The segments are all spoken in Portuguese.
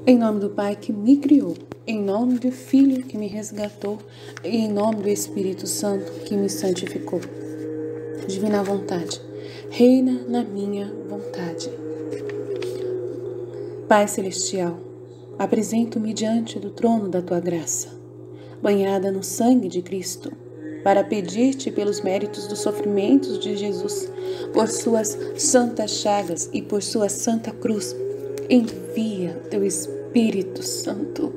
Em nome do Pai que me criou, em nome do Filho que me resgatou, e em nome do Espírito Santo que me santificou. Divina vontade, reina na minha vontade. Pai Celestial, apresento-me diante do trono da Tua graça, banhada no sangue de Cristo, para pedir-te pelos méritos dos sofrimentos de Jesus, por suas santas chagas e por sua santa cruz, envia Teu Espírito Santo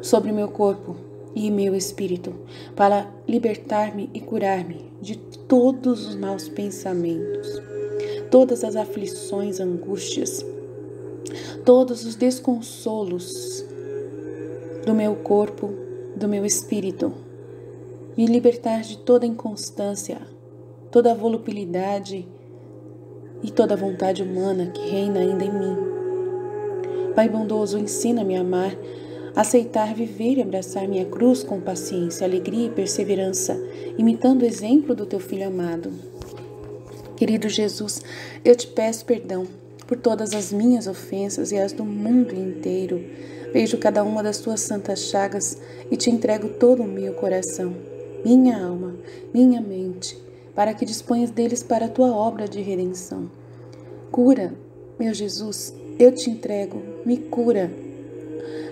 sobre meu corpo e meu espírito, para libertar-me e curar-me de todos os maus pensamentos, todas as aflições, angústias, todos os desconsolos do meu corpo, do meu espírito, me libertar de toda inconstância, toda volubilidade e toda vontade humana que reina ainda em mim. Pai bondoso, ensina-me a amar, aceitar, viver e abraçar minha cruz com paciência, alegria e perseverança, imitando o exemplo do Teu Filho amado. Querido Jesus, eu te peço perdão por todas as minhas ofensas e as do mundo inteiro. Vejo cada uma das Tuas santas chagas e te entrego todo o meu coração, minha alma, minha mente, para que disponhas deles para a Tua obra de redenção. Cura, meu Jesus, eu te entrego, me cura.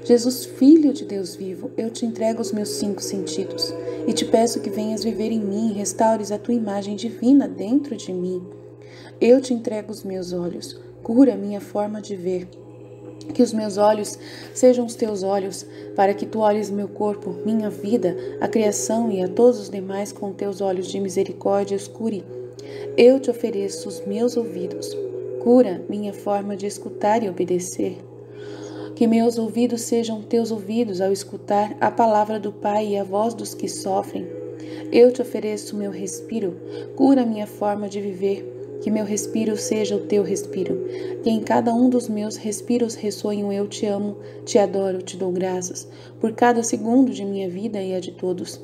Jesus, Filho de Deus vivo, eu te entrego os meus 5 sentidos e te peço que venhas viver em mim e restaures a Tua imagem divina dentro de mim. Eu te entrego os meus olhos, cura minha forma de ver. Que os meus olhos sejam os Teus olhos, para que Tu olhes meu corpo, minha vida, a criação e a todos os demais com Teus olhos de misericórdia os cure. Eu te ofereço os meus ouvidos, cura minha forma de escutar e obedecer. Que meus ouvidos sejam Teus ouvidos ao escutar a palavra do Pai e a voz dos que sofrem. Eu te ofereço o meu respiro, cura minha forma de viver. Que meu respiro seja o Teu respiro. Que em cada um dos meus respiros ressoe um eu te amo, te adoro, te dou graças, por cada segundo de minha vida e a de todos.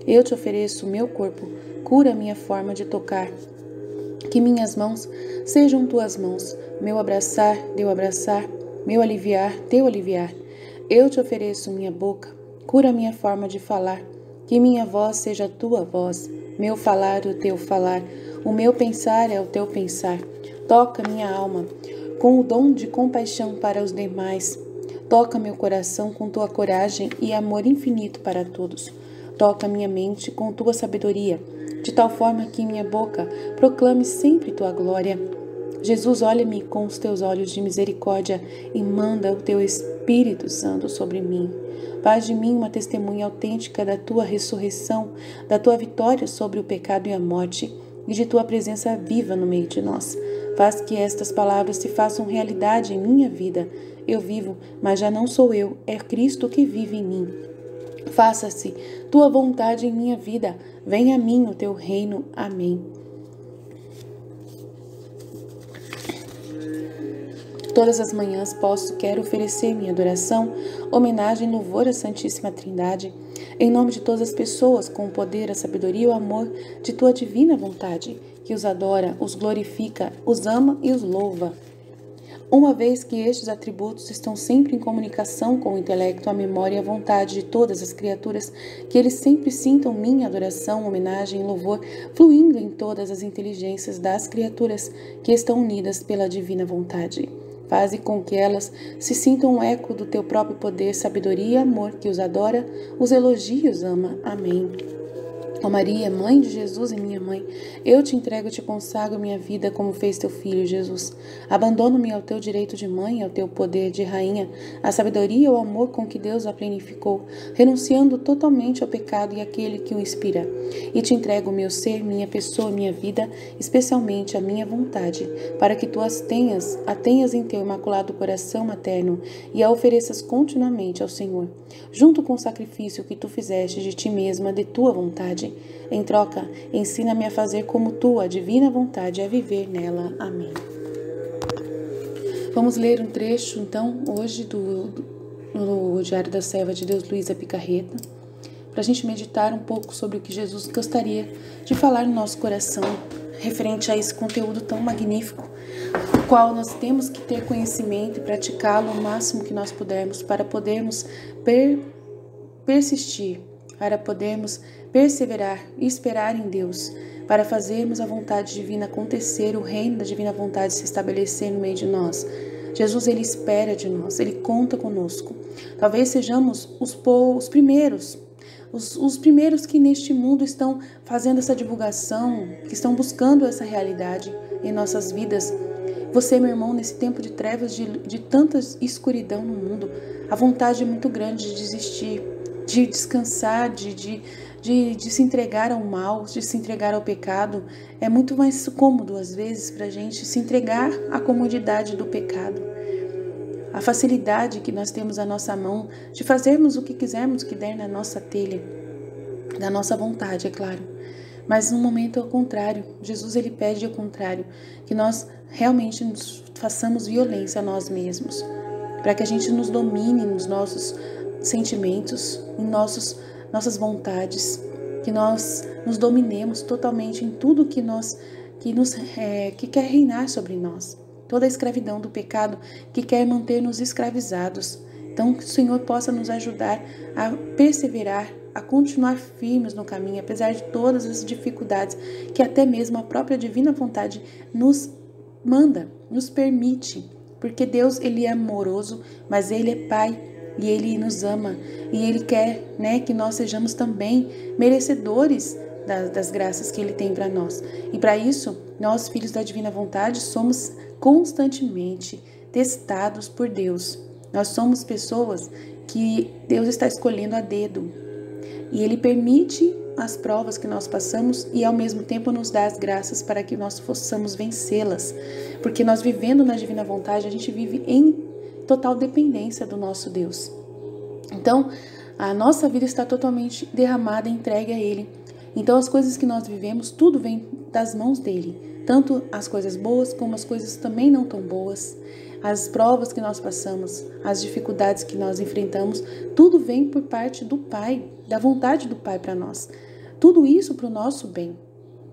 Eu te ofereço o meu corpo, cura minha forma de tocar. Que minhas mãos sejam Tuas mãos, meu abraçar, Teu abraçar, meu aliviar, Teu aliviar. Eu te ofereço minha boca, cura minha forma de falar. Que minha voz seja a Tua voz, meu falar, o Teu falar. O meu pensar é o Teu pensar. Toca minha alma com o dom de compaixão para os demais. Toca meu coração com Tua coragem e amor infinito para todos. Toca minha mente com Tua sabedoria, de tal forma que minha boca proclame sempre Tua glória. Jesus, olha-me com os Teus olhos de misericórdia e manda o Teu Espírito Santo sobre mim. Faz de mim uma testemunha autêntica da Tua ressurreição, da Tua vitória sobre o pecado e a morte, e de Tua presença viva no meio de nós. Faz que estas palavras se façam realidade em minha vida. Eu vivo, mas já não sou eu, é Cristo que vive em mim. Faça-se Tua vontade em minha vida. Venha a mim o Teu reino. Amém. Todas as manhãs quero oferecer minha adoração, homenagem e louvor à Santíssima Trindade, em nome de todas as pessoas, com o poder, a sabedoria e o amor de Tua divina vontade, que os adora, os glorifica, os ama e os louva. Uma vez que estes atributos estão sempre em comunicação com o intelecto, a memória e a vontade de todas as criaturas, que eles sempre sintam minha adoração, homenagem e louvor, fluindo em todas as inteligências das criaturas que estão unidas pela divina vontade. Faze com que elas se sintam um eco do Teu próprio poder, sabedoria e amor, que os adora, os elogia e os ama. Amém. Ó Maria, Mãe de Jesus e minha Mãe, eu te entrego e te consagro minha vida como fez Teu Filho Jesus. Abandono-me ao Teu direito de mãe, ao Teu poder de rainha, à sabedoria e ao amor com que Deus a planificou, renunciando totalmente ao pecado e àquele que o inspira. E te entrego o meu ser, minha pessoa, minha vida, especialmente a minha vontade, para que Tu a tenhas em Teu imaculado coração materno e a ofereças continuamente ao Senhor, junto com o sacrifício que Tu fizeste de Ti mesma, de Tua vontade. Em troca, ensina-me a fazer como Tua divina vontade e a viver nela. Amém. Vamos ler um trecho, então, hoje no Diário da Serva de Deus, Luísa Picarreta, para a gente meditar um pouco sobre o que Jesus gostaria de falar no nosso coração, referente a esse conteúdo tão magnífico, qual nós temos que ter conhecimento e praticá-lo o máximo que nós pudermos para podermos persistir, para podermos perseverar e esperar em Deus, para fazermos a vontade divina acontecer, o reino da divina vontade se estabelecer no meio de nós. Jesus, Ele espera de nós, Ele conta conosco. Talvez sejamos os primeiros, os primeiros que neste mundo estão fazendo essa divulgação, que estão buscando essa realidade em nossas vidas. Você, meu irmão, nesse tempo de trevas, de tanta escuridão no mundo, a vontade é muito grande de desistir, de descansar, de se entregar ao mal, de se entregar ao pecado. É muito mais cômodo, às vezes, para a gente se entregar à comodidade do pecado. A facilidade que nós temos à nossa mão de fazermos o que quisermos que der na nossa telha, da nossa vontade, é claro. Mas no momento ao contrário, Jesus, Ele pede ao contrário, que nós realmente nos façamos violência a nós mesmos, para que a gente nos domine nos nossos sentimentos, em nossas vontades, que nós nos dominemos totalmente em tudo que quer reinar sobre nós. Toda a escravidão do pecado que quer manter-nos escravizados. Então, que o Senhor possa nos ajudar a perseverar, a continuar firmes no caminho, apesar de todas as dificuldades que até mesmo a própria divina vontade nos manda, nos permite. Porque Deus, Ele é amoroso, mas Ele é Pai e Ele nos ama. E Ele quer, que nós sejamos também merecedores das graças que Ele tem para nós. E para isso, nós, filhos da divina vontade, somos constantemente testados por Deus. Nós somos pessoas que Deus está escolhendo a dedo. E Ele permite as provas que nós passamos e ao mesmo tempo nos dá as graças para que nós possamos vencê-las. Porque nós vivendo na divina vontade, a gente vive em total dependência do nosso Deus. Então, a nossa vida está totalmente derramada, entregue a Ele. Então, as coisas que nós vivemos, tudo vem das mãos dEle. Tanto as coisas boas como as coisas também não tão boas. As provas que nós passamos, as dificuldades que nós enfrentamos, tudo vem por parte do Pai, da vontade do Pai para nós. Tudo isso para o nosso bem,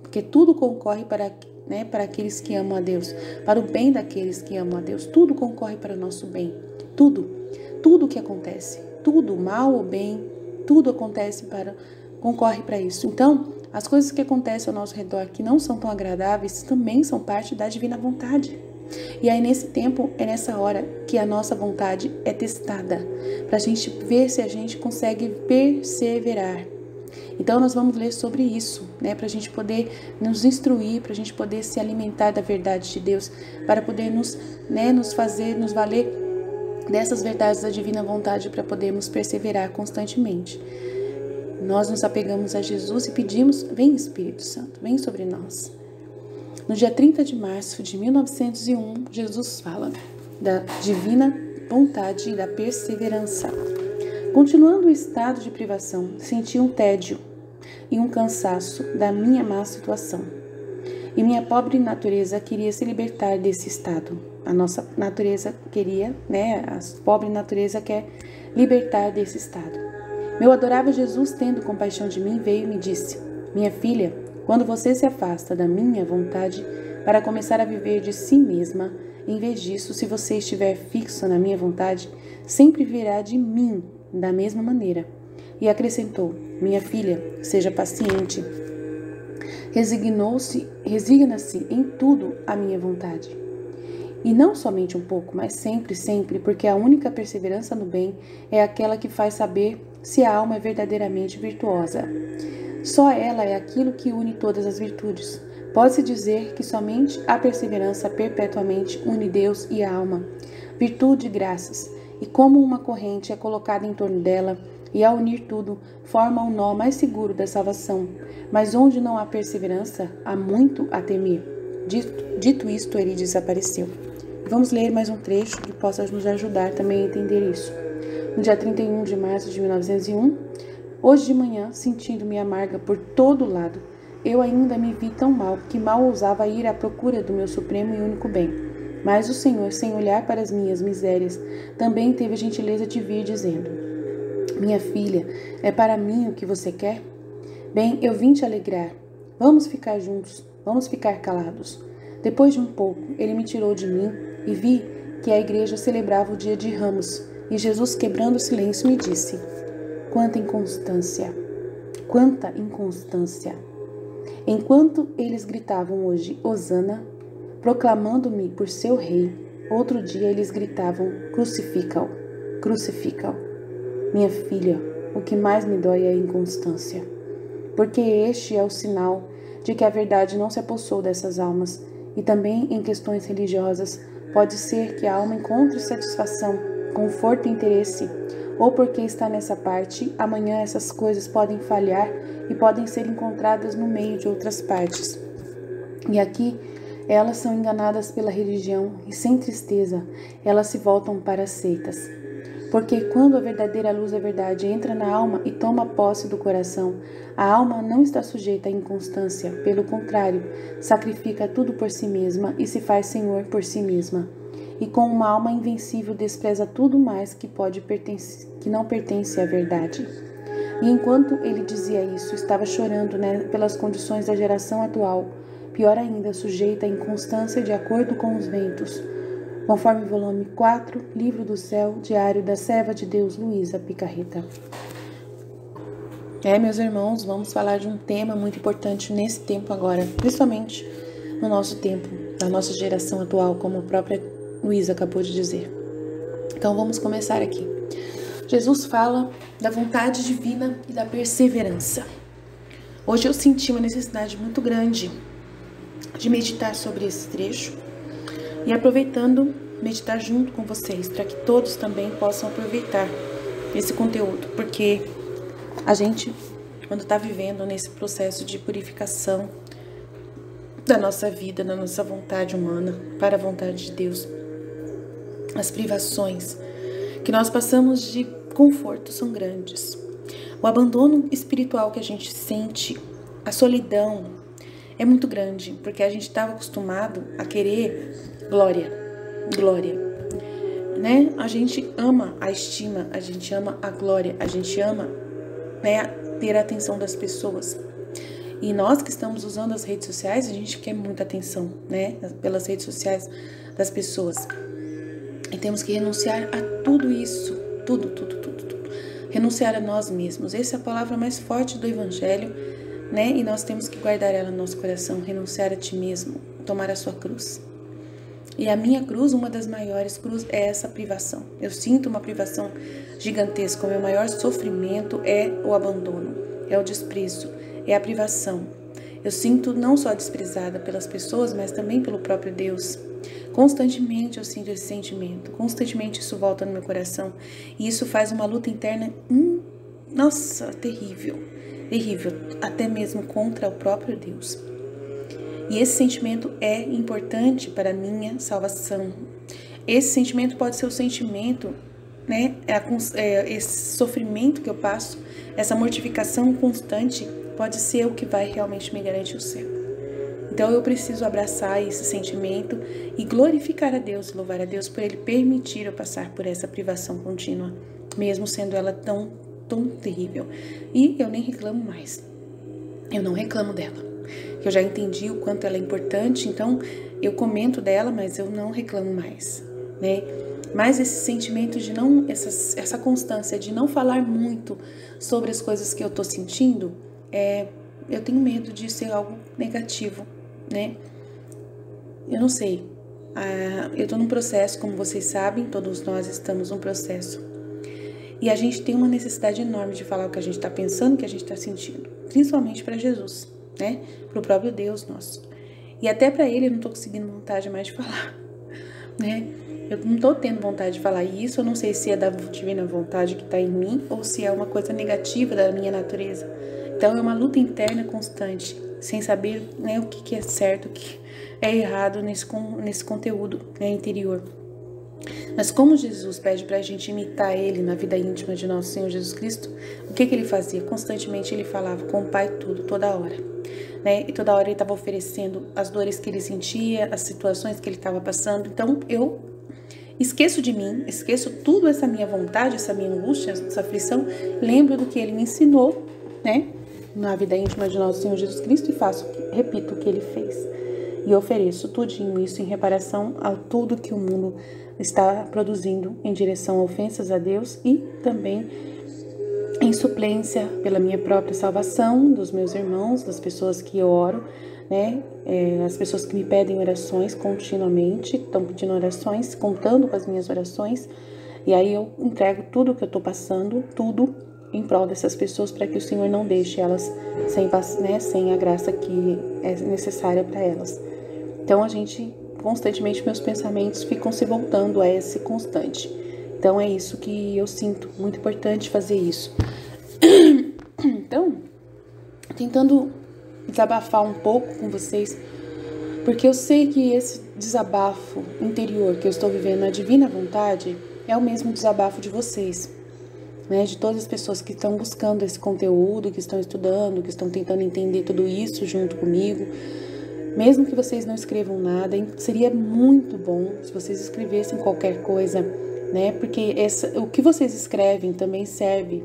porque tudo concorre para aqueles que amam a Deus, para o bem daqueles que amam a Deus. Tudo concorre para o nosso bem, tudo que acontece, tudo, mal ou bem, tudo concorre para isso. Então, as coisas que acontecem ao nosso redor que não são tão agradáveis também são parte da divina vontade. E aí nesse tempo, é nessa hora que a nossa vontade é testada, para a gente ver se a gente consegue perseverar. Então nós vamos ler sobre isso, para a gente poder nos instruir, para a gente poder se alimentar da verdade de Deus, para poder nos valer dessas verdades da divina vontade, para podermos perseverar constantemente. Nós nos apegamos a Jesus e pedimos: vem Espírito Santo, vem sobre nós. No dia 30 de março de 1901, Jesus fala da divina vontade e da perseverança. Continuando o estado de privação, senti um tédio e um cansaço da minha má situação. E minha pobre natureza queria se libertar desse estado. A nossa natureza queria, a pobre natureza quer libertar desse estado. Meu adorável Jesus, tendo compaixão de mim, veio e me disse: minha filha, quando você se afasta da minha vontade para começar a viver de si mesma, em vez disso, se você estiver fixo na minha vontade, sempre virá de mim da mesma maneira. E acrescentou: minha filha, seja paciente. Resigna-se em tudo à minha vontade. E não somente um pouco, mas sempre, sempre, porque a única perseverança no bem é aquela que faz saber se a alma é verdadeiramente virtuosa. Só ela é aquilo que une todas as virtudes. Pode-se dizer que somente a perseverança perpetuamente une Deus e a alma, virtude e graças, e como uma corrente é colocada em torno dela, e ao unir tudo, forma um nó mais seguro da salvação. Mas onde não há perseverança, há muito a temer. Dito isto, ele desapareceu. Vamos ler mais um trecho que possa nos ajudar também a entender isso. No dia 31 de março de 1901, hoje de manhã, sentindo-me amarga por todo lado, eu ainda me vi tão mal que mal ousava ir à procura do meu supremo e único bem. Mas o Senhor, sem olhar para as minhas misérias, também teve a gentileza de vir, dizendo: minha filha, é para mim o que você quer? Bem, eu vim te alegrar. Vamos ficar juntos, vamos ficar calados. Depois de um pouco, ele me tirou de mim e vi que a igreja celebrava o dia de Ramos. E Jesus, quebrando o silêncio, me disse: quanta inconstância! Quanta inconstância! Enquanto eles gritavam hoje, Hosana, proclamando-me por seu rei, outro dia eles gritavam, crucifica-o, crucifica-o. Minha filha, o que mais me dói é a inconstância, porque este é o sinal de que a verdade não se apossou dessas almas, e também em questões religiosas pode ser que a alma encontre satisfação, conforto e interesse, ou porque está nessa parte, amanhã essas coisas podem falhar e podem ser encontradas no meio de outras partes. E aqui elas são enganadas pela religião e sem tristeza elas se voltam para as seitas. Porque quando a verdadeira luz da verdade entra na alma e toma posse do coração, a alma não está sujeita à inconstância, pelo contrário, sacrifica tudo por si mesma e se faz senhor por si mesma. E com uma alma invencível despreza tudo mais que não pertence à verdade. E enquanto ele dizia isso, estava chorando, pelas condições da geração atual, pior ainda, sujeita à inconstância de acordo com os ventos. Conforme volume 4, Livro do Céu, Diário da Serva de Deus, Luísa Picarreta. Meus irmãos, vamos falar de um tema muito importante nesse tempo agora, principalmente no nosso tempo, da nossa geração atual, como a própria Luísa acabou de dizer. Então vamos começar aqui. Jesus fala da vontade divina e da perseverança. Hoje eu senti uma necessidade muito grande de meditar sobre esse trecho e aproveitando, meditar junto com vocês, para que todos também possam aproveitar esse conteúdo, porque a gente, quando está vivendo nesse processo de purificação da nossa vida, da nossa vontade humana, para a vontade de Deus, as privações que nós passamos de conforto são grandes. O abandono espiritual que a gente sente, a solidão é muito grande, porque a gente estava acostumado a querer glória, A gente ama a estima, a gente ama a glória, a gente ama, ter a atenção das pessoas. E nós que estamos usando as redes sociais, a gente quer muita atenção, pelas redes sociais das pessoas. E temos que renunciar a tudo isso, tudo. Renunciar a nós mesmos. Essa é a palavra mais forte do Evangelho, E nós temos que guardar ela no nosso coração. Renunciar a ti mesmo, tomar a sua cruz. E a minha cruz, uma das maiores cruzes, é essa privação. Eu sinto uma privação gigantesca. O meu maior sofrimento é o abandono, é o desprezo, é a privação. Eu sinto não só desprezada pelas pessoas, mas também pelo próprio Deus. Constantemente eu sinto esse sentimento, constantemente isso volta no meu coração. E isso faz uma luta interna, terrível, até mesmo contra o próprio Deus. E esse sentimento é importante para a minha salvação. Esse sentimento pode ser o sentimento, esse sofrimento que eu passo, essa mortificação constante, pode ser o que vai realmente me garantir o céu. Então eu preciso abraçar esse sentimento e glorificar a Deus, louvar a Deus por Ele permitir eu passar por essa privação contínua, mesmo sendo ela tão terrível. E eu nem reclamo mais. Eu não reclamo dela. Eu já entendi o quanto ela é importante, então eu comento dela, mas eu não reclamo mais, Mas esse sentimento de não, essa constância de não falar muito sobre as coisas que eu tô sentindo, eu tenho medo de ser algo negativo, Eu não sei. Eu tô num processo, como vocês sabem, todos nós estamos num processo. E a gente tem uma necessidade enorme de falar o que a gente tá pensando, o que a gente tá sentindo. Principalmente para Jesus, Pro próprio Deus nosso. E até para Ele eu não tô conseguindo vontade mais de falar, Eu não tô tendo vontade de falar isso. Eu não sei se é da divina vontade que tá em mim ou se é uma coisa negativa da minha natureza. Então é uma luta interna constante, sem saber o que é certo, o que é errado nesse conteúdo interior. Mas como Jesus pede pra gente imitar Ele na vida íntima de nosso Senhor Jesus Cristo, o que Ele fazia? Constantemente Ele falava com o Pai tudo, toda hora. E toda hora Ele estava oferecendo as dores que Ele sentia, as situações que Ele estava passando. Então eu esqueço de mim, esqueço tudo essa minha vontade, essa minha angústia, essa aflição, lembro do que Ele me ensinou, na vida íntima de nosso Senhor Jesus Cristo e repito o que Ele fez. e ofereço tudinho isso em reparação a tudo que o mundo está produzindo em direção a ofensas a Deus e também em suplência pela minha própria salvação, dos meus irmãos, das pessoas que eu oro, né? As pessoas que me pedem orações continuamente, estão pedindo orações, contando com as minhas orações, e aí eu entrego tudo que eu estou passando, tudo em prol dessas pessoas, para que o Senhor não deixe elas sem a graça que é necessária para elas. Então constantemente meus pensamentos ficam se voltando a esse constante. Então é isso que eu sinto, muito importante fazer isso. Então, tentando desabafar um pouco com vocês, porque eu sei que esse desabafo interior que eu estou vivendo na divina vontade é o mesmo desabafo de vocês, né? De todas as pessoas que estão buscando esse conteúdo, que estão estudando, que estão tentando entender tudo isso junto comigo. Mesmo que vocês não escrevam nada, seria muito bom se vocês escrevessem qualquer coisa, né? Porque o que vocês escrevem também serve,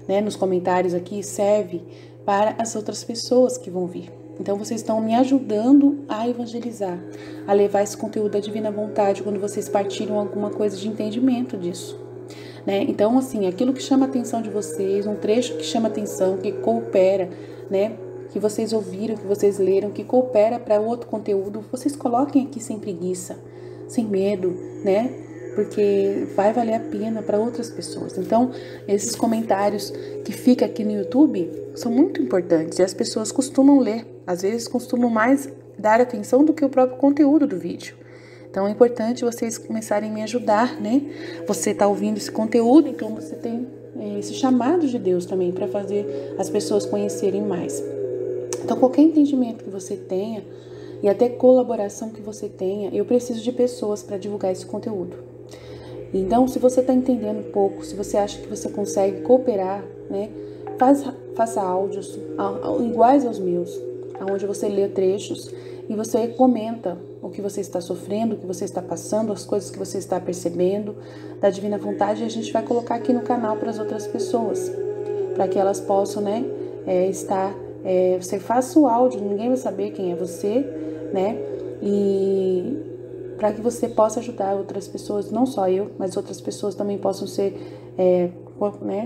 né? Nos comentários aqui, serve para as outras pessoas que vão vir. Então, vocês estão me ajudando a evangelizar, a levar esse conteúdo da divina vontade quando vocês partilham alguma coisa de entendimento disso, né? Então, assim, aquilo que chama a atenção de vocês, um trecho que chama a atenção, que coopera, né? Que vocês ouviram, que vocês leram, que coopera para outro conteúdo, vocês coloquem aqui sem preguiça, sem medo, né? Porque vai valer a pena para outras pessoas. Então, esses comentários que ficam aqui no YouTube são muito importantes e as pessoas costumam ler, às vezes costumam mais dar atenção do que o próprio conteúdo do vídeo. Então, é importante vocês começarem a me ajudar, né? Você está ouvindo esse conteúdo, então você tem esse chamado de Deus também para fazer as pessoas conhecerem mais. Então, qualquer entendimento que você tenha e até colaboração que você tenha, eu preciso de pessoas para divulgar esse conteúdo. Então, se você está entendendo um pouco, se você acha que você consegue cooperar, né, faça áudios iguais aos meus, onde você lê trechos e você comenta o que você está sofrendo, o que você está passando, as coisas que você está percebendo da divina vontade, e a gente vai colocar aqui no canal para as outras pessoas, para que elas possam, né, você faça o áudio, ninguém vai saber quem é você, né? E para que você possa ajudar outras pessoas, não só eu, mas outras pessoas também possam ser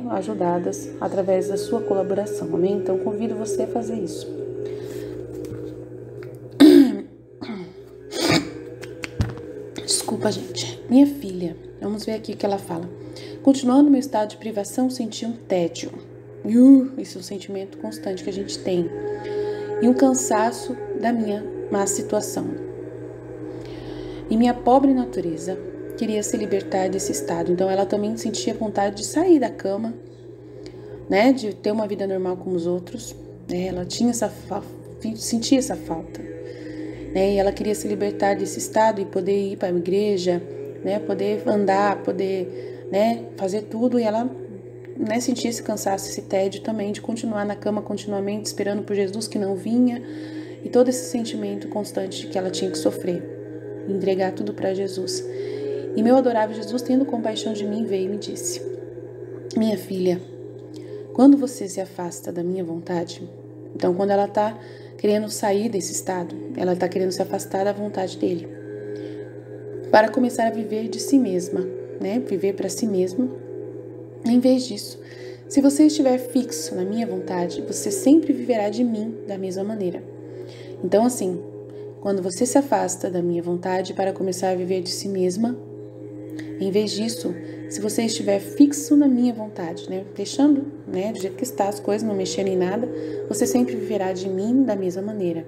ajudadas através da sua colaboração, amém? Então, convido você a fazer isso. Desculpa, gente. Minha filha, vamos ver aqui o que ela fala. Continuando meu estado de privação, senti um tédio. Isso é um sentimento constante que a gente tem. E um cansaço da minha má situação. E minha pobre natureza queria se libertar desse estado. Então ela também sentia vontade de sair da cama, né? De ter uma vida normal como os outros. Né? Ela sentia essa falta. Né? E ela queria se libertar desse estado e poder ir para a igreja, né? Poder andar, poder, né, fazer tudo. E ela, né, sentia esse cansaço, esse tédio também de continuar na cama continuamente, esperando por Jesus que não vinha, e todo esse sentimento constante que ela tinha que sofrer, entregar tudo para Jesus. E meu adorável Jesus, tendo compaixão de mim, veio e me disse: minha filha, quando você se afasta da minha vontade, então quando ela está querendo sair desse estado, ela está querendo se afastar da vontade dele, para começar a viver de si mesma, né, viver para si mesma. Em vez disso, se você estiver fixo na minha vontade, você sempre viverá de mim da mesma maneira. Então, assim, quando você se afasta da minha vontade para começar a viver de si mesma, em vez disso, se você estiver fixo na minha vontade, né, deixando, né, do jeito que está as coisas, não mexendo em nada, você sempre viverá de mim da mesma maneira.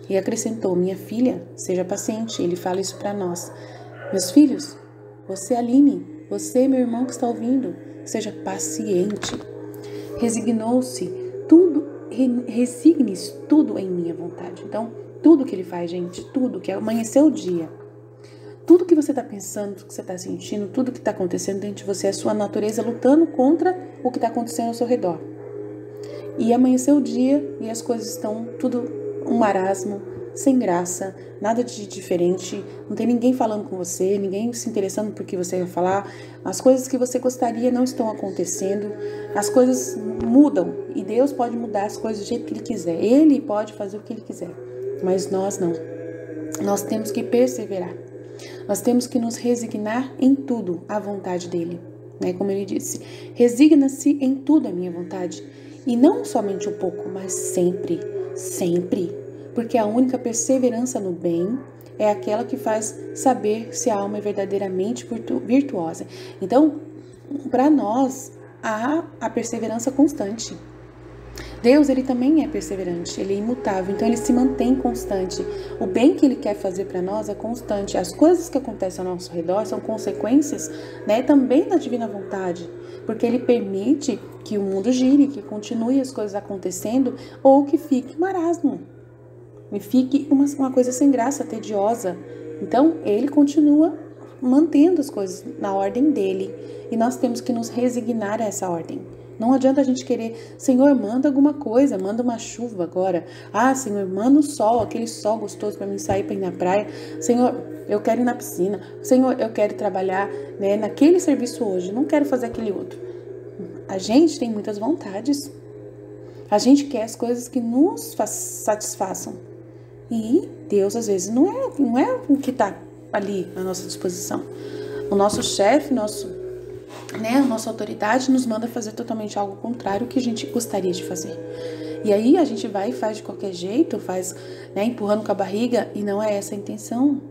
E acrescentou: minha filha, seja paciente. Ele fala isso para nós. Meus filhos, você, Aline, você, meu irmão que está ouvindo, seja paciente. Resignou-se tudo, resigne-se tudo em minha vontade. Então, tudo que ele faz, gente, tudo que amanheceu o dia, tudo que você está pensando, tudo que você está sentindo, tudo que está acontecendo dentro de você, é a sua natureza lutando contra o que está acontecendo ao seu redor. E amanheceu o dia e as coisas estão tudo um marasmo, sem graça, nada de diferente, não tem ninguém falando com você, ninguém se interessando por que você vai falar, as coisas que você gostaria não estão acontecendo, as coisas mudam, e Deus pode mudar as coisas do jeito que Ele quiser, Ele pode fazer o que Ele quiser, mas nós não. Nós temos que perseverar. Nós temos que nos resignar em tudo à vontade dele, né? Como ele disse, resigna-se em tudo à minha vontade. E não somente um pouco, mas sempre, sempre. Porque a única perseverança no bem é aquela que faz saber se a alma é verdadeiramente virtuosa. Então, para nós, há a perseverança constante. Deus, ele também é perseverante, ele é imutável, então ele se mantém constante. O bem que ele quer fazer para nós é constante. As coisas que acontecem ao nosso redor são consequências, né, também da divina vontade, porque ele permite que o mundo gire, que continue as coisas acontecendo, ou que fique marasmo, e fique uma coisa sem graça, tediosa. Então, ele continua mantendo as coisas na ordem dele, e nós temos que nos resignar a essa ordem. Não adianta a gente querer, Senhor, manda alguma coisa, manda uma chuva agora. Ah, Senhor, manda um sol, aquele sol gostoso para mim sair para ir na praia. Senhor, eu quero ir na piscina. Senhor, eu quero trabalhar, né, naquele serviço hoje, não quero fazer aquele outro. A gente tem muitas vontades. A gente quer as coisas que nos satisfaçam. E Deus, às vezes, não é o que está ali à nossa disposição. O nosso chefe, a nossa autoridade nos manda fazer totalmente algo contrário ao que a gente gostaria de fazer. E aí a gente vai e faz de qualquer jeito, faz, né, empurrando com a barriga, e não é essa a intenção.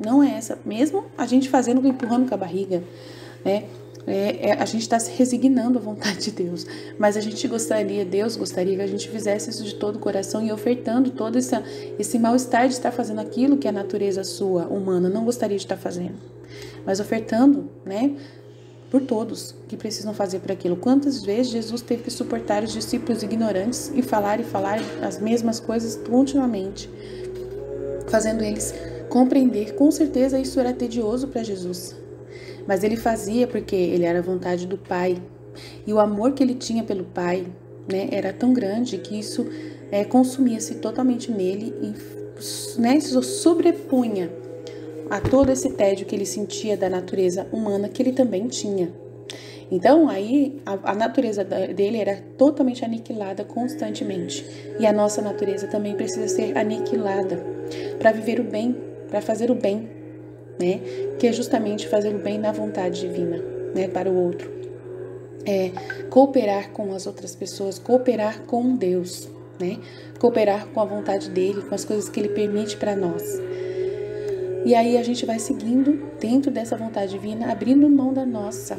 Não é essa. Mesmo a gente fazendo empurrando com a barriga, né? A gente está se resignando à vontade de Deus, mas Deus gostaria que a gente fizesse isso de todo o coração e ofertando todo esse mal-estar de estar fazendo aquilo que a natureza sua, humana, não gostaria de estar fazendo, mas ofertando, né, por todos que precisam fazer por aquilo. Quantas vezes Jesus teve que suportar os discípulos ignorantes e falar as mesmas coisas continuamente, fazendo eles compreender. Com certeza isso era tedioso para Jesus, mas ele fazia porque ele era a vontade do Pai. E o amor que ele tinha pelo Pai, né, era tão grande que isso consumia-se totalmente nele e, né, se sobrepunha a todo esse tédio que ele sentia da natureza humana que ele também tinha. Então, aí, a natureza dele era totalmente aniquilada constantemente. E a nossa natureza também precisa ser aniquilada para viver o bem, para fazer o bem, né? Que é justamente fazer o bem na vontade divina, né? Para o outro. Cooperar com as outras pessoas, cooperar com Deus, né? Cooperar com a vontade dele, com as coisas que ele permite para nós. E aí a gente vai seguindo dentro dessa vontade divina, abrindo mão da nossa,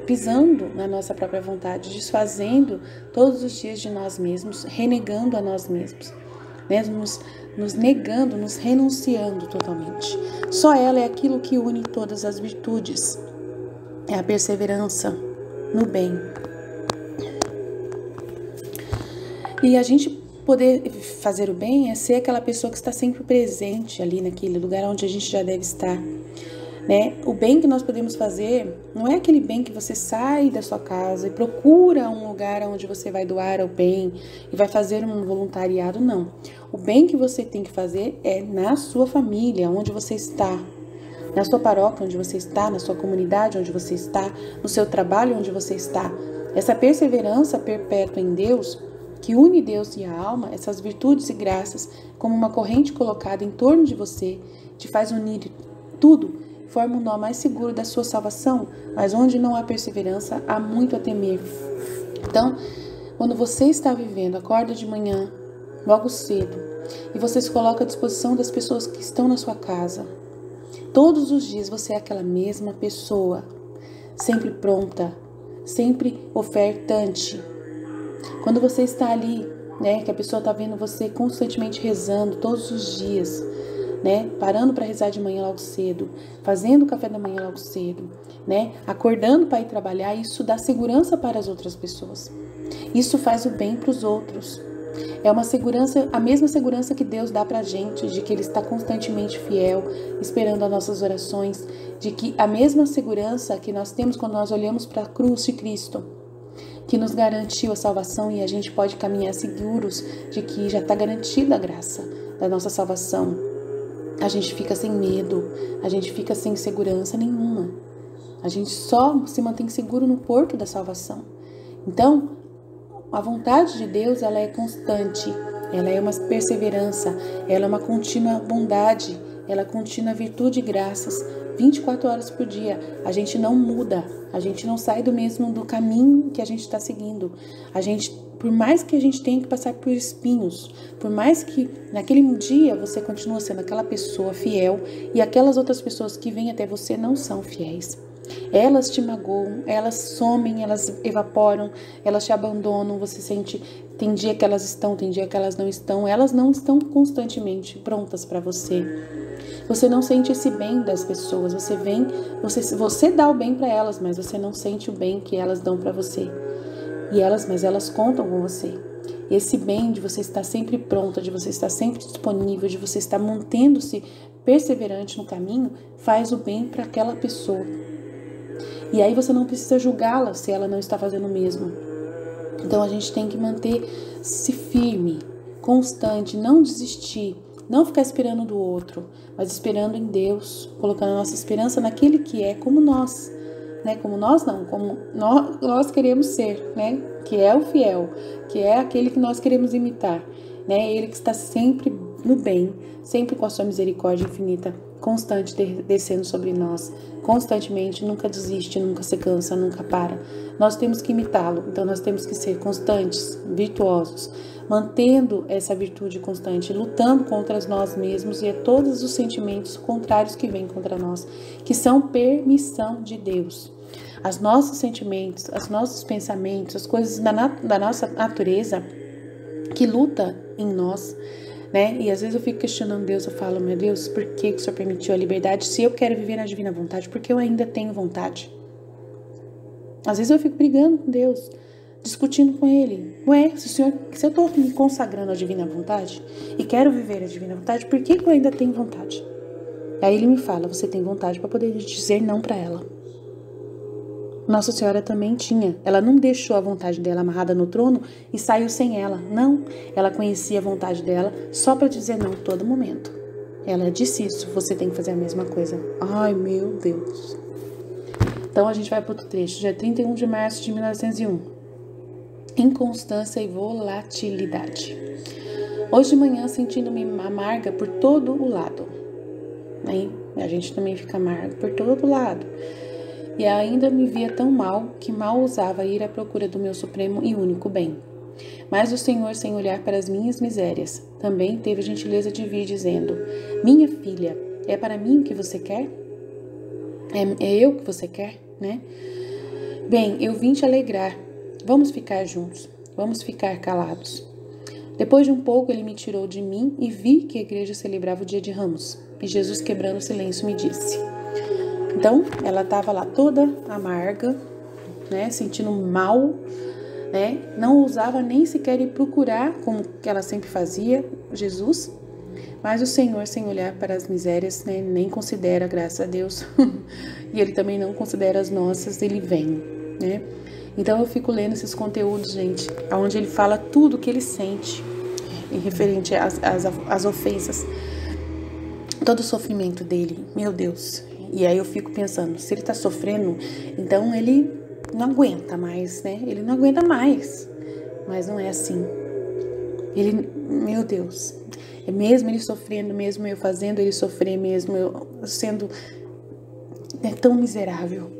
pisando na nossa própria vontade, desfazendo todos os dias de nós mesmos, renegando a nós mesmos, né? Nos negando, nos renunciando totalmente. Só ela é aquilo que une todas as virtudes, é a perseverança no bem. E a gente poder fazer o bem é ser aquela pessoa que está sempre presente ali naquele lugar onde a gente já deve estar, né? O bem que nós podemos fazer não é aquele bem que você sai da sua casa e procura um lugar onde você vai doar o bem e vai fazer um voluntariado, não. O bem que você tem que fazer é na sua família, onde você está, na sua paróquia onde você está, na sua comunidade onde você está, no seu trabalho onde você está. Essa perseverança perpétua em Deus, que une Deus e a alma, essas virtudes e graças, como uma corrente colocada em torno de você, te faz unir tudo, forma um nó mais seguro da sua salvação, mas onde não há perseverança, há muito a temer. Então, quando você está vivendo, acorda de manhã, logo cedo, e você se coloca à disposição das pessoas que estão na sua casa, todos os dias você é aquela mesma pessoa, sempre pronta, sempre ofertante. Quando você está ali, né, que a pessoa está vendo você constantemente rezando todos os dias, né, parando para rezar de manhã logo cedo, fazendo o café da manhã logo cedo, né, acordando para ir trabalhar, isso dá segurança para as outras pessoas. Isso faz o bem para os outros. É uma segurança, a mesma segurança que Deus dá para a gente, de que Ele está constantemente fiel, esperando as nossas orações, de que a mesma segurança que nós temos quando nós olhamos para a cruz de Cristo, que nos garantiu a salvação e a gente pode caminhar seguros de que já está garantida a graça da nossa salvação. A gente fica sem medo, a gente fica sem segurança nenhuma. A gente só se mantém seguro no porto da salvação. Então, a vontade de Deus, ela é constante ela é uma perseverança, ela é uma contínua bondade, ela é contínua virtude e graças, 24 horas por dia. A gente não muda, a gente não sai do caminho que a gente está seguindo. Por mais que a gente tenha que passar por espinhos, por mais que naquele dia você continua sendo aquela pessoa fiel e aquelas outras pessoas que vêm até você não são fiéis. Elas te magoam, elas somem, elas evaporam, elas te abandonam, você sente, tem dia que elas estão, tem dia que elas não estão constantemente prontas para você. Você não sente esse bem das pessoas, você dá o bem para elas, mas você não sente o bem que elas dão para você. Mas elas contam com você. Esse bem de você estar sempre pronta, de você estar sempre disponível, de você estar mantendo-se perseverante no caminho, faz o bem para aquela pessoa. E aí você não precisa julgá-la se ela não está fazendo o mesmo. Então a gente tem que manter-se firme, constante, não desistir, não ficar esperando do outro, mas esperando em Deus, colocando a nossa esperança naquele que é como nós. Como nós não, como nós queremos ser, que é o fiel, que é aquele que nós queremos imitar, ele que está sempre no bem, sempre com a sua misericórdia infinita, constante, descendo sobre nós, constantemente, nunca desiste, nunca se cansa, nunca para. Nós temos que imitá-lo, então nós temos que ser constantes, virtuosos, mantendo essa virtude constante, lutando contra nós mesmos e a todos os sentimentos contrários que vêm contra nós, que são permissão de Deus. Os nossos sentimentos, os nossos pensamentos, as coisas da nossa natureza que luta em nós, E às vezes eu fico questionando Deus, eu falo, meu Deus, por que o Senhor permitiu a liberdade? Se eu quero viver na divina vontade, porque eu ainda tenho vontade. Às vezes eu fico brigando com Deus, discutindo com Ele. Se eu estou me consagrando à divina vontade e quero viver a divina vontade, por que eu ainda tenho vontade? Aí Ele me fala, você tem vontade para poder dizer não para ela. Nossa Senhora também tinha. Ela não deixou a vontade dela amarrada no trono e saiu sem ela. Não, ela conhecia a vontade dela só para dizer não a todo momento. Ela disse isso, você tem que fazer a mesma coisa. Ai, meu Deus. Então a gente vai para outro trecho, dia 31 de março de 1901. Inconstância e volatilidade. Hoje de manhã, sentindo-me amarga por todo o lado. A gente também fica amarga por todo lado. E ainda me via tão mal que mal ousava ir à procura do meu supremo e único bem. Mas o Senhor, sem olhar para as minhas misérias, também teve a gentileza de vir dizendo, minha filha, é para mim o que você quer? É eu que você quer, Bem, eu vim te alegrar. Vamos ficar juntos. Vamos ficar calados. Depois de um pouco, ele me tirou de mim e vi que a igreja celebrava o dia de Ramos. E Jesus, quebrando o silêncio, me disse... Então, ela estava lá toda amarga, sentindo mal, não ousava nem sequer ir procurar, como ela sempre fazia, Jesus. Mas o Senhor, sem olhar para as misérias, nem considera, graças a Deus, e Ele também não considera as nossas, Ele vem, Então, eu fico lendo esses conteúdos, gente, onde Ele fala tudo o que Ele sente, em referente às ofensas, todo o sofrimento dele, meu Deus. E aí eu fico pensando, se ele tá sofrendo, então ele não aguenta mais, Ele não aguenta mais. Mas não é assim. Meu Deus, é mesmo ele sofrendo, mesmo eu fazendo ele sofrer, mesmo eu sendo tão miserável.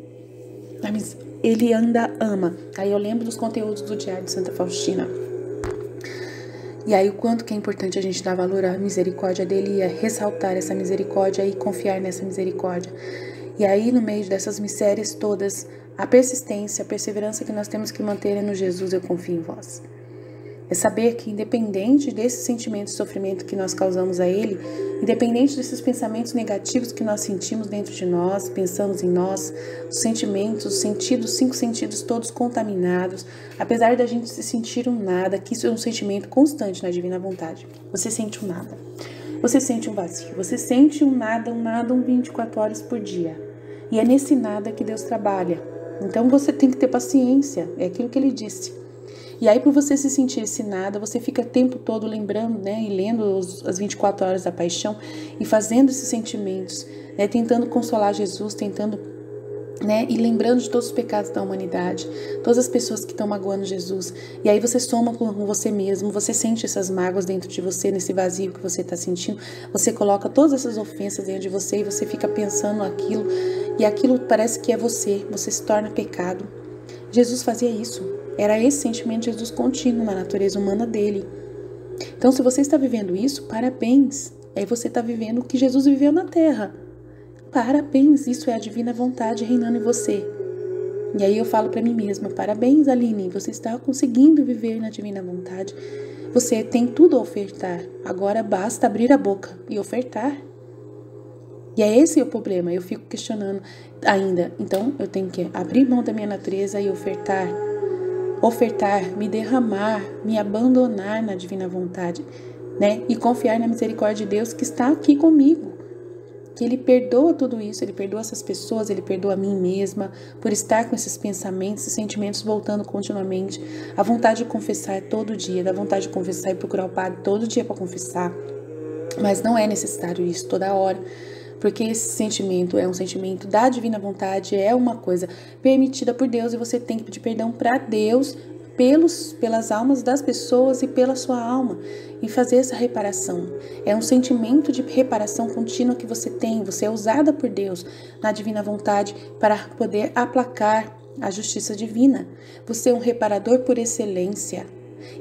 Ele ainda ama. Aí eu lembro dos conteúdos do Diário de Santa Faustina. E aí o quanto que é importante a gente dar valor à misericórdia dele e a ressaltar essa misericórdia e confiar nessa misericórdia. E aí no meio dessas misérias todas, a persistência, a perseverança que nós temos que manter é no Jesus, eu confio em vós. É saber que independente desse sentimento de sofrimento que nós causamos a ele, independente desses pensamentos negativos que nós sentimos dentro de nós, pensamos em nós, os sentimentos, os sentidos, 5 sentidos todos contaminados, apesar da gente se sentir um nada, que isso é um sentimento constante na divina vontade. Você sente um nada, você sente um vazio, você sente um nada 24 horas por dia. E é nesse nada que Deus trabalha. Então você tem que ter paciência, é aquilo que ele disse. E aí, por você se sentir esse nada, você fica o tempo todo lembrando, e lendo as 24 horas da paixão e fazendo esses sentimentos, tentando consolar Jesus, tentando né? E lembrando de todos os pecados da humanidade, todas as pessoas que estão magoando Jesus. E aí você soma com você mesmo, você sente essas mágoas dentro de você, nesse vazio que você está sentindo. Você coloca todas essas ofensas dentro de você e você fica pensando aquilo. E aquilo parece que é você se torna pecado. Jesus fazia isso. Era esse sentimento de Jesus contínuo na natureza humana dele. Então, se você está vivendo isso, parabéns. Aí você está vivendo o que Jesus viveu na terra. Parabéns, isso é a divina vontade reinando em você. E aí eu falo para mim mesma, parabéns, Aline, você está conseguindo viver na divina vontade. Você tem tudo a ofertar, agora basta abrir a boca e ofertar. E é esse o problema, eu fico questionando ainda. Então eu tenho que abrir mão da minha natureza e ofertar, me derramar, me abandonar na divina vontade, né? E confiar na misericórdia de Deus que está aqui comigo. Que Ele perdoa tudo isso, Ele perdoa essas pessoas, Ele perdoa a mim mesma por estar com esses pensamentos e sentimentos voltando continuamente. A vontade de confessar todo dia, da vontade de confessar e procurar o Padre todo dia para confessar. Mas não é necessário isso toda hora, porque esse sentimento é um sentimento da divina vontade, é uma coisa permitida por Deus e você tem que pedir perdão para Deus pelas almas das pessoas e pela sua alma e fazer essa reparação. É um sentimento de reparação contínua que você tem, você é usada por Deus na divina vontade para poder aplacar a justiça divina. Você é um reparador por excelência.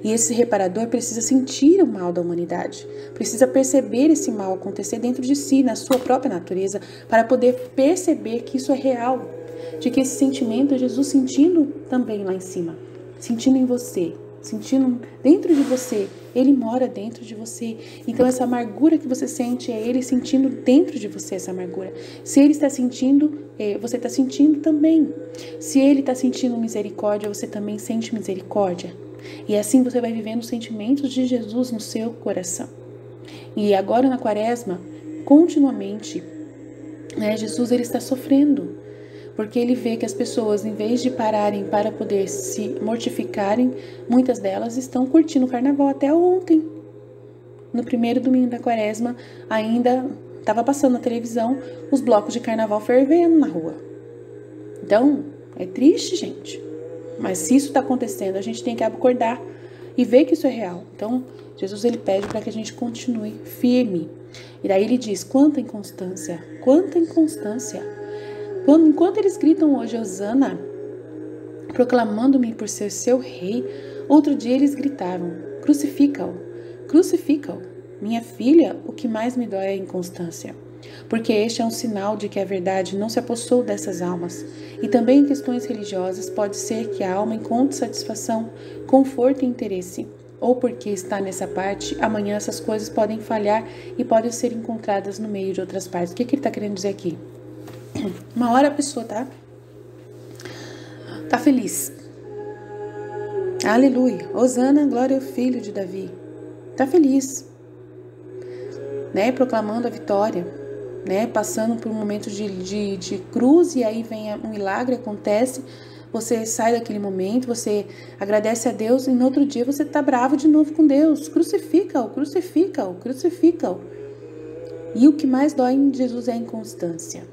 E esse reparador precisa sentir o mal da humanidade, precisa perceber esse mal acontecer dentro de si, na sua própria natureza, para poder perceber que isso é real, de que esse sentimento é Jesus sentindo também lá em cima. Sentindo em você, sentindo dentro de você, Ele mora dentro de você. Então essa amargura que você sente é Ele sentindo dentro de você essa amargura. Se Ele está sentindo, você está sentindo também. Se Ele está sentindo misericórdia, você também sente misericórdia. E assim você vai vivendo os sentimentos de Jesus no seu coração. E agora na Quaresma, continuamente, né, Jesus ele está sofrendo. Porque ele vê que as pessoas, em vez de pararem para poder se mortificarem, muitas delas estão curtindo o carnaval até ontem. No primeiro domingo da Quaresma, ainda estava passando na televisão os blocos de carnaval fervendo na rua. Então, é triste, gente. Mas se isso está acontecendo, a gente tem que acordar e ver que isso é real. Então, Jesus ele pede para que a gente continue firme. E daí ele diz, quanta inconstância, quanta inconstância. Enquanto eles gritam hoje, Hosana, proclamando-me por ser seu rei, outro dia eles gritaram, crucifica-o, crucifica-o. Minha filha, o que mais me dói é a inconstância, porque este é um sinal de que a verdade não se apossou dessas almas. E também em questões religiosas pode ser que a alma encontre satisfação, conforto e interesse, ou porque está nessa parte, amanhã essas coisas podem falhar e podem ser encontradas no meio de outras partes. O que ele está querendo dizer aqui? Uma hora a pessoa tá feliz. Aleluia. Hosana, glória ao filho de Davi. Tá feliz. Né? Proclamando a vitória. Né? Passando por um momento de cruz e aí vem um milagre, acontece. Você sai daquele momento, você agradece a Deus e no outro dia você tá bravo de novo com Deus. Crucifica-o, crucifica-o, crucifica-o. E o que mais dói em Jesus é a inconstância.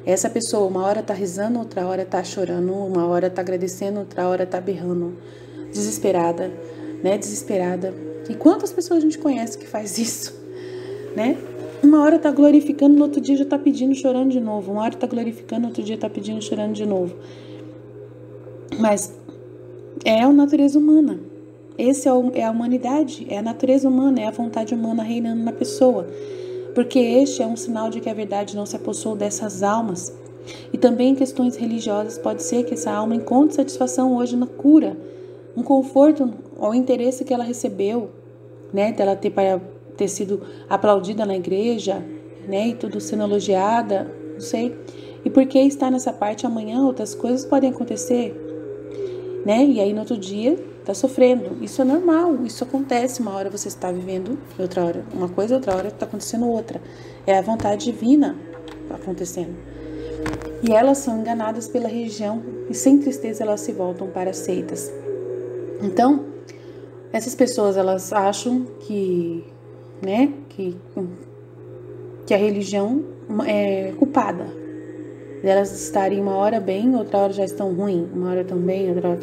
Essa pessoa uma hora tá rezando, outra hora tá chorando, uma hora tá agradecendo, outra hora tá berrando, desesperada, né? Desesperada. E quantas pessoas a gente conhece que faz isso, né? Uma hora tá glorificando, no outro dia já tá pedindo, chorando de novo. Uma hora tá glorificando, no outro dia tá pedindo, chorando de novo. Mas é a natureza humana. Esse é a humanidade, é a natureza humana, é a vontade humana reinando na pessoa. Porque este é um sinal de que a verdade não se apossou dessas almas. E também em questões religiosas pode ser que essa alma encontre satisfação hoje na cura, um conforto ao interesse que ela recebeu, né, dela ter sido aplaudida na igreja, né, e tudo sendo elogiada, não sei. E porque está nessa parte, amanhã outras coisas podem acontecer, né, e aí no outro dia está sofrendo. Isso é normal, isso acontece. Uma hora você está vivendo, outra hora uma coisa, outra hora está acontecendo outra. É a vontade divina acontecendo. E elas são enganadas pela religião e sem tristeza elas se voltam para as seitas. Então, essas pessoas elas acham que, né, que a religião é culpada, Elas estarem uma hora bem, outra hora já estão ruim, uma hora estão bem, outra hora...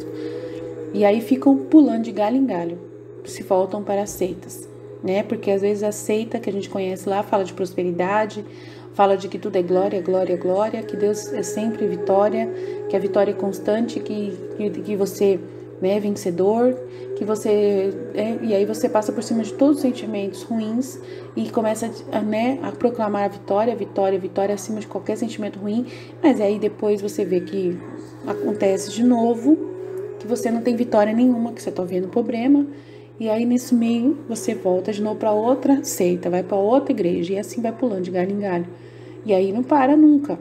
E aí ficam pulando de galho em galho, se voltam para as seitas, né? Porque às vezes a seita que a gente conhece lá fala de prosperidade, fala de que tudo é glória, glória, glória, que Deus é sempre vitória, que a vitória é constante, que você, né, é vencedor, que você... e aí você passa por cima de todos os sentimentos ruins e começa, né, a proclamar a vitória, vitória, vitória acima de qualquer sentimento ruim, mas aí depois você vê que acontece de novo, que você não tem vitória nenhuma, que você tá vendo problema, e aí nesse meio você volta de novo para outra seita, vai para outra igreja, e assim vai pulando de galho em galho. E aí não para nunca.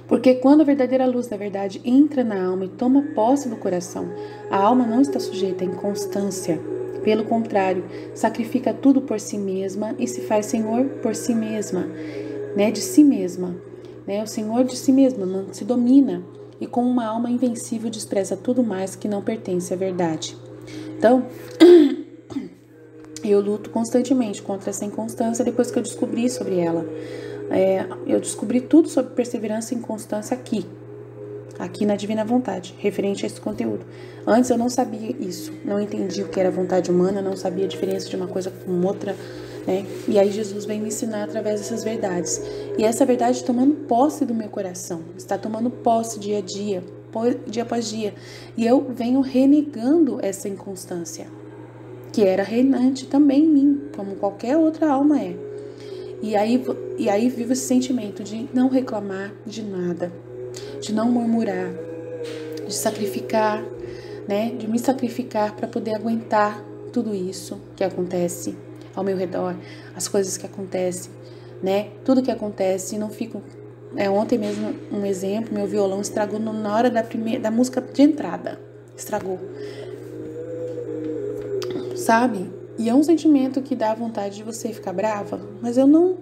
Porque quando a verdadeira luz da verdade entra na alma e toma posse do coração, a alma não está sujeita à inconstância. Pelo contrário, sacrifica tudo por si mesma e se faz senhor por si mesma, né, de si mesma. Né, o senhor de si mesma se domina e com uma alma invencível despreza tudo mais que não pertence à verdade. Então, eu luto constantemente contra essa inconstância depois que eu descobri sobre ela. Eu descobri tudo sobre perseverança e inconstância aqui na Divina Vontade, referente a esse conteúdo. Antes eu não sabia isso, não entendi o que era vontade humana, não sabia a diferença de uma coisa com outra, né? E aí Jesus vem me ensinar através dessas verdades. E essa verdade tomando posse do meu coração, está tomando posse dia a dia, dia após dia. E eu venho renegando essa inconstância, que era reinante também em mim, como qualquer outra alma é. E aí vivo esse sentimento de não reclamar de nada, de não murmurar, de sacrificar, né? De me sacrificar para poder aguentar tudo isso que acontece ao meu redor, as coisas que acontecem, né? Tudo que acontece, não fico... ontem mesmo, um exemplo, meu violão estragou na hora da música de entrada. Estragou. Sabe? E é um sentimento que dá vontade de você ficar brava, mas eu não...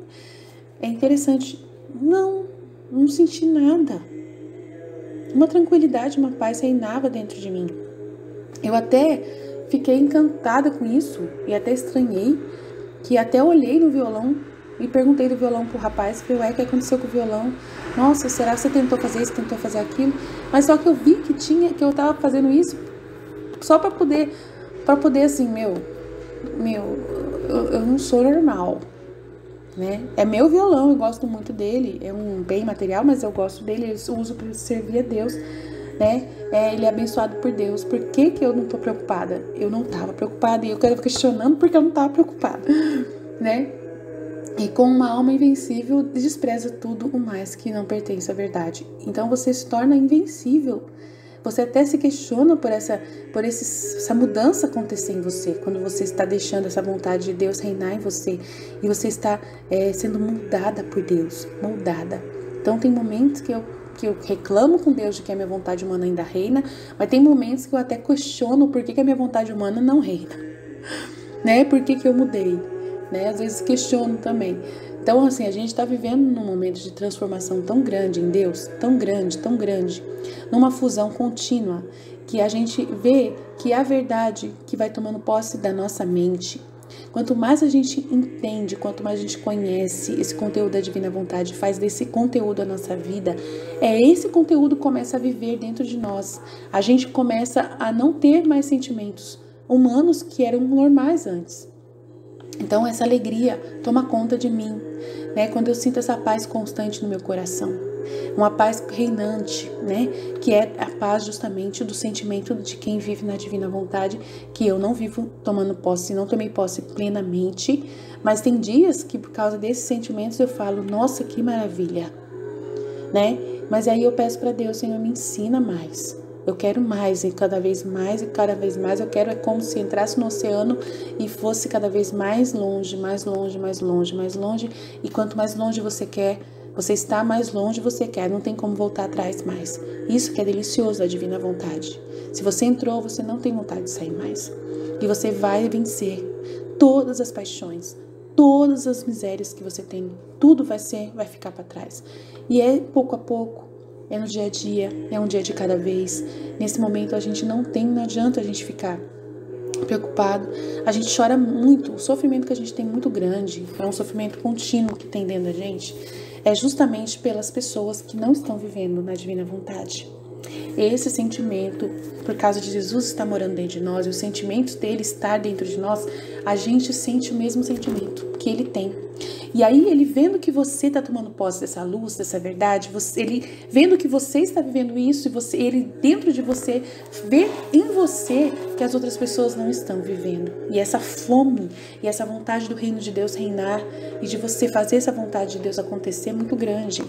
É interessante, não senti nada. Uma tranquilidade, uma paz reinava dentro de mim. Eu até fiquei encantada com isso e até estranhei, que até olhei no violão e perguntei do violão pro rapaz, falei, o que aconteceu com o violão? Nossa, será que você tentou fazer isso, tentou fazer aquilo? Mas só que eu vi que eu tava fazendo isso só pra poder assim, eu não sou normal, né? É meu violão, eu gosto muito dele, é um bem material, mas eu gosto dele, eu uso para servir a Deus, né? Ele é abençoado por Deus. Por que eu não tô preocupada? Eu não tava preocupada e eu quero questionando porque eu não tava preocupada, né? E com uma alma invencível despreza tudo o mais que não pertence à verdade. Então você se torna invencível. Você até se questiona por essa mudança acontecer em você, quando você está deixando essa vontade de Deus reinar em você e você está sendo moldada por Deus, moldada. Então tem momentos que eu reclamo com Deus de que a minha vontade humana ainda reina, mas tem momentos que eu até questiono por que a minha vontade humana não reina, né? Por que eu mudei, né? Às vezes questiono também. Então, assim, a gente está vivendo num momento de transformação tão grande em Deus, tão grande, numa fusão contínua, que a gente vê que a verdade que vai tomando posse da nossa mente, quanto mais a gente entende, quanto mais a gente conhece esse conteúdo da Divina Vontade, faz desse conteúdo a nossa vida, esse conteúdo começa a viver dentro de nós. A gente começa a não ter mais sentimentos humanos que eram normais antes. Então essa alegria toma conta de mim, né? Quando eu sinto essa paz constante no meu coração, uma paz reinante, né? Que é a paz justamente do sentimento de quem vive na Divina Vontade, que eu não vivo tomando posse, não tomei posse plenamente, mas tem dias que por causa desses sentimentos eu falo, nossa, que maravilha, né? Mas aí eu peço para Deus, Senhor, me ensina mais. Eu quero mais e cada vez mais eu quero como se entrasse no oceano e fosse cada vez mais longe, e quanto mais longe você quer, você está mais longe você quer, não tem como voltar atrás mais. Isso que é delicioso da Divina Vontade. Se você entrou, você não tem vontade de sair mais. E você vai vencer todas as paixões, todas as misérias que você tem, tudo vai ficar para trás. E é pouco a pouco. É no dia a dia, é um dia de cada vez. Nesse momento não adianta a gente ficar preocupado. A gente chora muito, o sofrimento que a gente tem é muito grande, é um sofrimento contínuo que tem dentro da gente. é justamente pelas pessoas que não estão vivendo na divina vontade. Esse sentimento, por causa de Jesus estar morando dentro de nós, e o sentimento dele estar dentro de nós, a gente sente o mesmo sentimento que ele tem. E aí, ele vendo que você está tomando posse dessa luz, dessa verdade, ele vendo que você está vivendo isso, e ele dentro de você, vê em você que as outras pessoas não estão vivendo. E essa fome, e essa vontade do reino de Deus reinar, e de você fazer essa vontade de Deus acontecer é muito grande.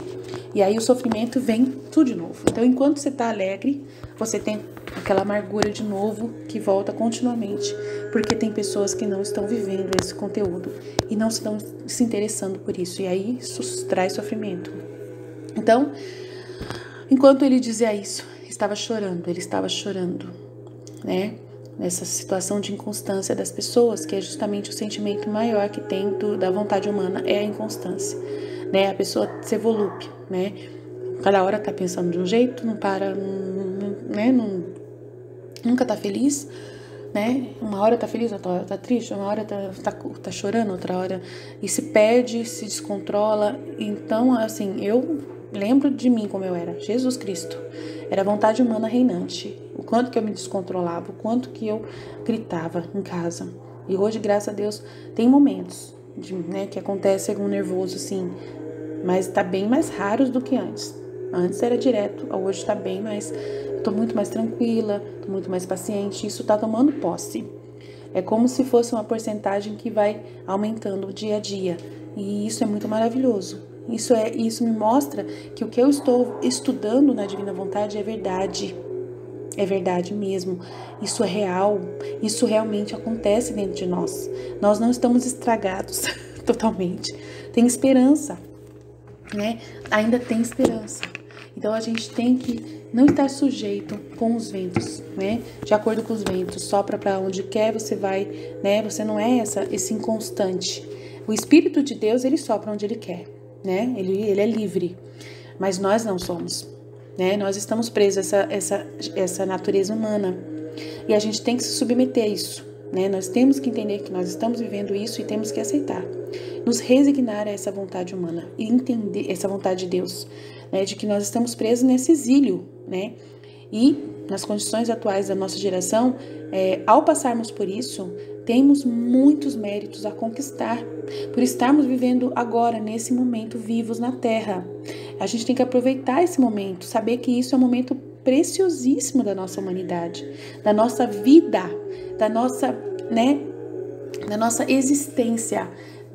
E aí o sofrimento vem tudo de novo. Então, enquanto você está alegre, você tem aquela amargura de novo que volta continuamente, porque tem pessoas que não estão vivendo esse conteúdo e não estão se interessando por isso, e aí isso traz sofrimento. Então, enquanto ele dizia isso, ele estava chorando, né? Nessa situação de inconstância das pessoas, que é justamente o sentimento maior que tem da vontade humana, é a inconstância, né? A pessoa ser volúpia, né? Cada hora tá pensando de um jeito, não para, né? Nunca tá feliz, né? Uma hora tá feliz, outra hora tá triste, uma hora tá chorando, outra hora, e se perde, se descontrola. Então, assim, eu lembro de mim como eu era, Jesus Cristo, era a vontade humana reinante, o quanto que eu me descontrolava, o quanto que eu gritava em casa. E hoje, graças a Deus, tem momentos né, que acontece algum nervoso, assim, mas tá bem mais raros do que antes. Antes era direto, hoje tá bem mais... Tô muito mais tranquila, tô muito mais paciente, isso tá tomando posse. É como se fosse uma porcentagem que vai aumentando dia a dia. E isso é muito maravilhoso. Isso me mostra que o que eu estou estudando na Divina Vontade é verdade. É verdade mesmo. Isso é real. Isso realmente acontece dentro de nós. Nós não estamos estragados totalmente. Tem esperança, né? Ainda tem esperança. Então, a gente tem que não estar sujeito com os ventos, né? De acordo com os ventos, sopra para onde quer, você vai, né? Você não é esse inconstante. O Espírito de Deus, ele sopra onde ele quer, né? Ele é livre, mas nós não somos, né? Nós estamos presos a essa natureza humana e a gente tem que se submeter a isso, né? Nós temos que entender que nós estamos vivendo isso e temos que aceitar, nos resignar a essa vontade humana e entender essa vontade de Deus, né, de que nós estamos presos nesse exílio, né? E nas condições atuais da nossa geração, ao passarmos por isso, temos muitos méritos a conquistar, por estarmos vivendo agora, nesse momento, vivos na Terra. A gente tem que aproveitar esse momento, saber que isso é um momento preciosíssimo da nossa humanidade, da nossa vida, da nossa, né, da nossa existência.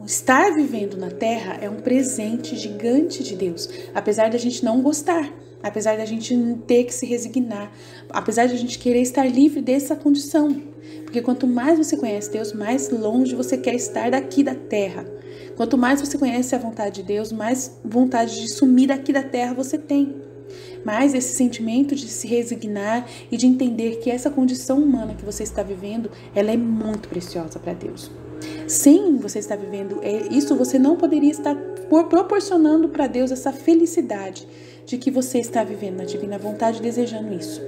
Estar vivendo na Terra é um presente gigante de Deus, apesar da gente não gostar, apesar da gente ter que se resignar, apesar de a gente querer estar livre dessa condição, porque quanto mais você conhece Deus, mais longe você quer estar daqui da Terra. Quanto mais você conhece a vontade de Deus, mais vontade de sumir daqui da Terra você tem. Mas esse sentimento de se resignar e de entender que essa condição humana que você está vivendo, ela é muito preciosa para Deus. Sem você estar vivendo isso, você não poderia estar proporcionando para Deus essa felicidade de que você está vivendo na divina vontade, desejando isso.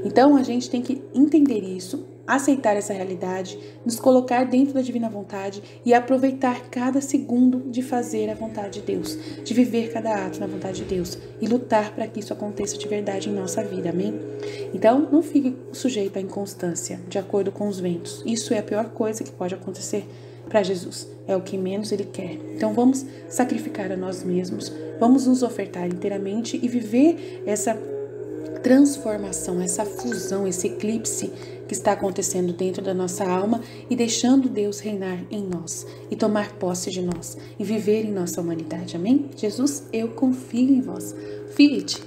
Então, a gente tem que entender isso, aceitar essa realidade, nos colocar dentro da divina vontade e aproveitar cada segundo de fazer a vontade de Deus, de viver cada ato na vontade de Deus e lutar para que isso aconteça de verdade em nossa vida, amém? Então, não fique sujeito à inconstância, de acordo com os ventos. Isso é a pior coisa que pode acontecer para Jesus, é o que menos Ele quer. Então, vamos sacrificar a nós mesmos, vamos nos ofertar inteiramente e viver essa transformação, essa fusão, esse eclipse que está acontecendo dentro da nossa alma e deixando Deus reinar em nós e tomar posse de nós e viver em nossa humanidade, amém? Jesus, eu confio em vós. Fiat.